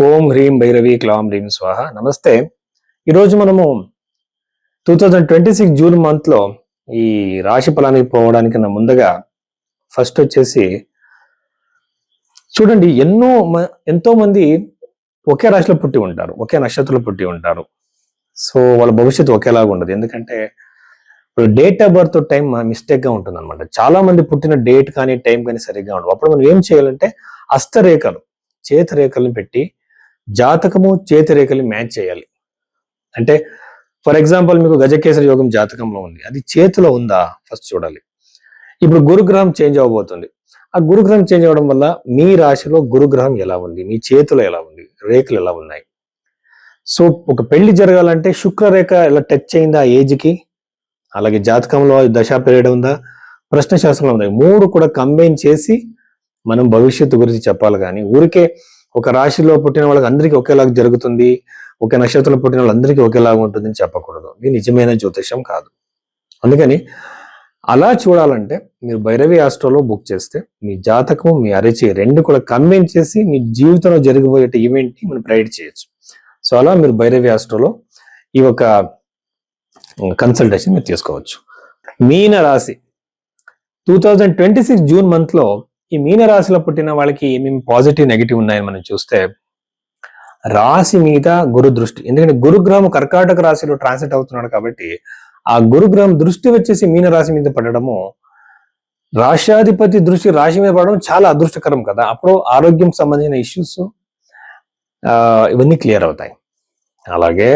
ఓం హ్రీం భైరవి క్లాం హ్రీం స్వాహ. నమస్తే. ఈరోజు మనము 2026 జూన్ మంత్ లో ఈ రాశి ఫలానికి పోవడానికి ముందుగా ఫస్ట్ వచ్చేసి చూడండి, ఎంతో మంది ఒకే రాశిలో పుట్టి ఉంటారు, ఒకే నక్షత్రంలో పుట్టి ఉంటారు. సో వాళ్ళ భవిష్యత్తు ఒకేలాగా ఉండదు. ఎందుకంటే ఇప్పుడు date of birth time mistake గా ఉంటుంది అనమాట. చాలా మంది పుట్టిన డేట్ కానీ టైం కానీ సరిగ్గా ఉండవు. అప్పుడు మనం ఏం చేయాలంటే హస్తరేఖలు, చేతిరేఖలను పెట్టి జాతకము చేతిరేఖల్ని మ్యాచ్ చేయాలి. అంటే ఫర్ ఎగ్జాంపుల్ మీకు గజకేసరి యోగం జాతకంలో ఉంది, అది చేతిలో ఉందా ఫస్ట్ చూడాలి. ఇప్పుడు గురుగ్రహం చేంజ్ అవ్వబోతుంది. ఆ గురుగ్రహం చేంజ్ అవ్వడం వల్ల మీ రాశిలో గురుగ్రహం ఎలా ఉంది, మీ చేతిలో ఎలా ఉంది, రేఖలు ఎలా ఉన్నాయి. సో ఒక పెళ్లి జరగాలంటే శుక్రరేఖ ఎలా టచ్ అయిందా ఆ ఏజ్కి, అలాగే జాతకంలో దశా పీరియడ్ ఉందా, ప్రశ్నశాస్త్రంలో ఉంది, మూడు కూడా కంబైన్ చేసి మనం భవిష్యత్తు గురించి చెప్పాలి. కానీ ఊరికే ఒక రాశిలో పుట్టిన వాళ్ళకి అందరికీ ఒకేలాగా జరుగుతుంది, ఒక నక్షత్రంలో పుట్టిన వాళ్ళందరికీ ఒకేలాగా ఉంటుందని చెప్పకూడదు. ఇది నిజమైన జ్యోతిషం కాదు. అందుకని అలా చూడాలంటే మీరు భైరవి ఆస్ట్రోలో బుక్ చేస్తే మీ జాతకం మీ అరిచి రెండు కూడా కంబైన్ చేసి మీ జీవితంలో జరిగిపోయే ఈవెంట్ ని మనం ప్రైడ్ చేయొచ్చు. సో అలా మీరు భైరవి ఆస్ట్రోలో ఈ ఒక కన్సల్టేషన్ మీరు తీసుకోవచ్చు. మీన రాశి 2026 జూన్ మంత్ లో ఈ మీన రాశిలో పుట్టిన వాళ్ళకి ఏమేమి పాజిటివ్ నెగిటివ్ ఉన్నాయని మనం చూస్తే, రాశి మీద గురు దృష్టి, ఎందుకంటే గురుగ్రహం కర్కాటక రాశిలో ట్రాన్సిట్ అవుతున్నాడు కాబట్టి ఆ గురుగ్రహం దృష్టి వచ్చేసి మీన రాశి మీద పడడము, రాష్ట్రాధిపతి దృష్టి రాశి మీద పడడం చాలా అదృష్టకరం కదా. అప్పుడు ఆరోగ్యం సంబంధించిన ఇష్యూస్ ఇవన్నీ క్లియర్ అవుతాయి. అలాగే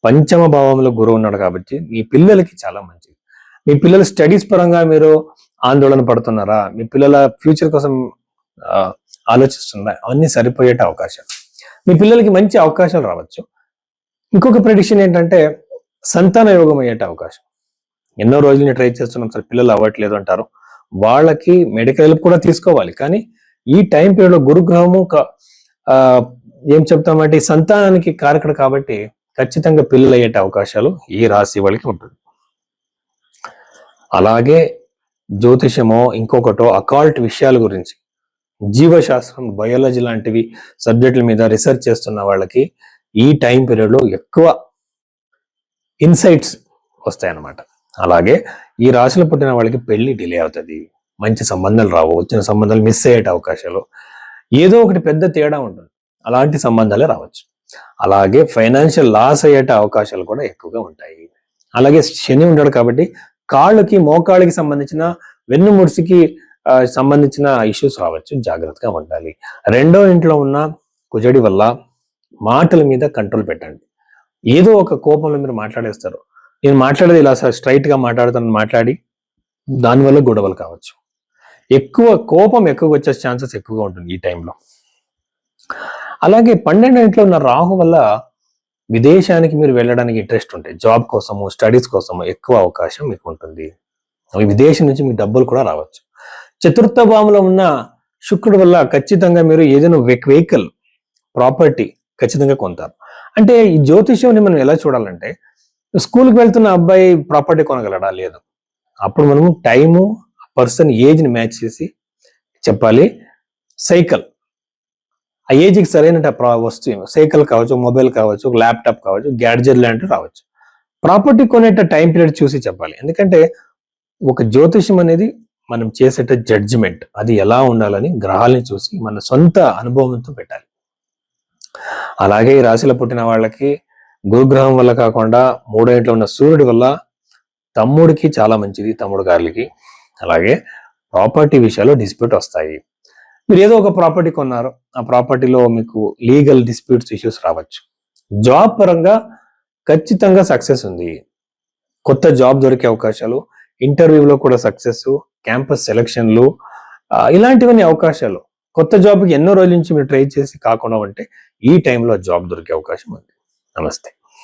పంచమ భావంలో గురువు ఉన్నాడు కాబట్టి మీ పిల్లలకి చాలా మంచిది. మీ పిల్లల స్టడీస్ పరంగా మీరు ఆందోళన పడుతున్నారా, మీ పిల్లల ఫ్యూచర్ కోసం ఆలోచిస్తున్నారా, అవన్నీ సరిపోయే అవకాశం, మీ పిల్లలకి మంచి అవకాశాలు రావచ్చు. ఇంకొక ప్రెడిక్షన్ ఏంటంటే సంతాన యోగం అయ్యే అవకాశం. ఎన్నో రోజులు ట్రై చేస్తున్నాం సార్, పిల్లలు అవ్వట్లేదు అంటారు. వాళ్ళకి మెడికల్ హెల్ప్ కూడా తీసుకోవాలి. కానీ ఈ టైం పీరియడ్ లో గురుగ్రహము ఏం చెప్తామంటే సంతానానికి కారకుడు కాబట్టి ఖచ్చితంగా పిల్లలు అయ్యే అవకాశాలు ఈ రాశి వాళ్ళకి ఉంటుంది. అలాగే జ్యోతిషమో ఇంకొకటో అకాల్ట్ విషయాల గురించి, జీవశాస్త్రం, బయాలజీ లాంటివి సబ్జెక్టుల మీద రీసెర్చ్ చేస్తున్న వాళ్ళకి ఈ టైం పీరియడ్ లో ఎక్కువ ఇన్సైట్స్ వస్తాయన్నమాట. అలాగే ఈ రాశిలో పుట్టిన వాళ్ళకి పెళ్లి డిలే అవుతుంది, మంచి సంబంధాలు రావు, వచ్చిన సంబంధాలు మిస్ అయ్యే అవకాశాలు, ఏదో ఒకటి పెద్ద తేడా ఉంటుంది, అలాంటి సంబంధాలే రావచ్చు. అలాగే ఫైనాన్షియల్ లాస్ అయ్యే అవకాశాలు కూడా ఎక్కువగా ఉంటాయి. అలాగే శని ఉంటాడు కాబట్టి కాళ్ళకి మోకాళ్ళకి సంబంధించిన వెన్నుముడిసికి సంబంధించిన ఇష్యూస్ రావచ్చు, జాగ్రత్తగా ఉండాలి. రెండో ఇంట్లో ఉన్న కుజడి వల్ల మాటల మీద కంట్రోల్ పెట్టండి. ఏదో ఒక కోపంలో మీరు మాట్లాడేస్తారు, నేను మాట్లాడేది ఇలా స్ట్రైట్ గా మాట్లాడి దానివల్ల గొడవలు కావచ్చు. ఎక్కువ కోపం ఎక్కువ వచ్చే ఛాన్సెస్ ఎక్కువగా ఉంటుంది ఈ టైంలో. అలాగే 12వ ఇంట్లో ఉన్న రాహు వల్ల విదేశానికి మీరు వెళ్ళడానికి ఇంట్రెస్ట్ ఉంటే, జాబ్ కోసము స్టడీస్ కోసము ఎక్కువ అవకాశం మీకు ఉంటుంది. విదేశం నుంచి మీకు డబ్బులు కూడా రావచ్చు. చతుర్థ భావంలో ఉన్న శుక్రుడు వల్ల ఖచ్చితంగా మీరు ఏదైనా వెహికల్, ప్రాపర్టీ ఖచ్చితంగా కొంటారు. అంటే ఈ జ్యోతిష్యాన్ని మనం ఎలా చూడాలంటే, స్కూల్కి వెళ్తున్న అబ్బాయి ప్రాపర్టీ కొనగలడా, లేదు. అప్పుడు మనము టైము, పర్సన్ ఏజ్ని మ్యాచ్ చేసి చెప్పాలి. సైకిల్, ఆ ఏజ్కి సరైన వస్తువు, సైకిల్ కావచ్చు, మొబైల్ కావచ్చు, ల్యాప్టాప్ కావచ్చు, గ్యాడ్జెట్ లాంటివి రావచ్చు. ప్రాపర్టీ కొనేట టైం పీరియడ్ చూసి చెప్పాలి. ఎందుకంటే ఒక జ్యోతిష్యం అనేది మనం చేసేట జడ్జిమెంట్, అది ఎలా ఉండాలని గ్రహాలని చూసి మన సొంత అనుభవంతో పెట్టాలి. అలాగే ఈ రాశిలో పుట్టిన వాళ్ళకి గురుగ్రహం వల్ల కాకుండా 3వ ఇంట్లో ఉన్న సూర్యుడి వల్ల తమ్ముడికి చాలా మంచిది, తమ్ముడు గారికి. అలాగే ప్రాపర్టీ విషయాల్లో డిస్ప్యూట్ వస్తాయి. మీరు ఏదో ఒక ప్రాపర్టీ కొన్నారు, ఆ ప్రాపర్టీలో మీకు లీగల్ డిస్ప్యూట్స్ ఇష్యూస్ రావచ్చు. జాబ్ పరంగా ఖచ్చితంగా సక్సెస్ ఉంది, కొత్త జాబ్ దొరికే అవకాశాలు, ఇంటర్వ్యూలో కూడా సక్సెస్, క్యాంపస్ సెలక్షన్లు, ఇలాంటివన్నీ అవకాశాలు. కొత్త జాబ్కి ఎన్నో రోజుల నుంచి మీరు ట్రై చేసి కాకుండా ఉంటే ఈ టైంలో జాబ్ దొరికే అవకాశం ఉంది. నమస్తే.